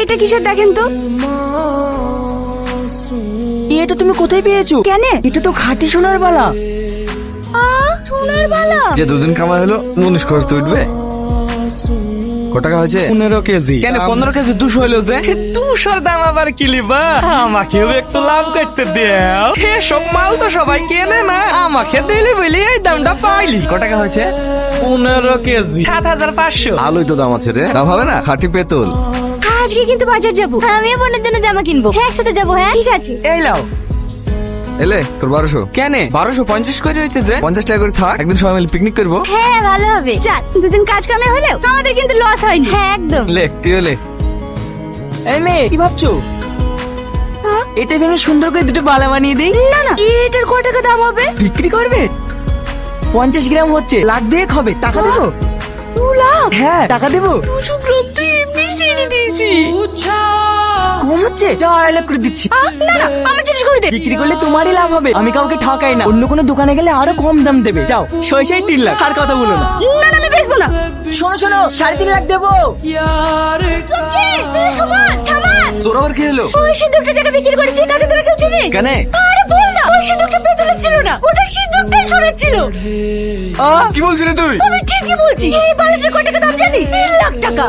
এটা কিসের দেখেন তো? এটা তুমি কোথায় পেয়েছো? কেন? এটা তো খাঁটি সোনার বালা। সোনার বালা? যে দুদিন কামাই হলো মুনিশ খরচ তো উঠবে। ক টাকা হয়েছে? 15 কেজি। কেন 15 কেজি 200 হইলো যে? 200 দাম আবার কি লিবা? আমাকেও একটু লাভ করতে দাও। সব মাল তো সবাই কেনে না, আমাকে দিলি বলি এই দামটা পাইলি। ক টাকা হয়েছে? 15 কেজি 7500। ভালোই তো দাম আছে রে। দাম হবে না? খাঁটি পেতল। আজকে কিন্তু বাজার যাবো, আমিও বোনের জন্য জামা কিনবো। একসাথে যাবো। হ্যাঁ ঠিক আছে। এই লাও। এলে তোর 1200। কেন 1250 করে হয়েছে যে? 50 টাকা করে থাক, একদিন সবাই মিলে পিকনিক করবো। হ্যাঁ ভালো হবে। চাল দুদিন কাজ কামে হলেও আমাদের কিন্তু লস হয়নি। হ্যাঁ একদম। লে তুই এলে। এই মেয়ে কি ভাবছো? এটা ভেঙে সুন্দর করে দুটো বালা বানিয়ে দিই। না না, এটার ক টাকা দাম হবে? বিক্রি করবে? 50 গ্রাম হচ্ছে, লাখ দিয়ে হবে। টাকা দেবো? 2 লাখ? হ্যাঁ টাকা দেবো। 200 গ্রাম তুই এমনি ছেড়ে দিয়েছি। কম হচ্ছে, 4 লাখ করে দিচ্ছি। না না, আমি চল্লিশ করে দে। বিক্রি করলে তোমারই লাভ হবে, আমি কাউকে ঠকাই না। অন্য কোনো দোকানে গেলে আরো কম দাম দেবে। যাও, সই 3 লাখ। আর কথা বলো না। না না, আমি বেচবো না। শোনো শোনো, 3.5 লাখ দেবো। চুপকে, সুমন থামা। তোর আবার কি হলো? ওই সিঁদুরটা যেটা বিক্রি করেছি তাকে তোরা কেউ চিনি? কেন? আরে বল না, ওই সিঁদুরটা পেতলের ছিল না, ওটা সিঁদুরটাই সোনার ছিল। কি বলছিস রে তুই? আমি ঠিকই বলছি। এই বালাটার কত টাকা দাম জানিস? 3 লাখ টাকা।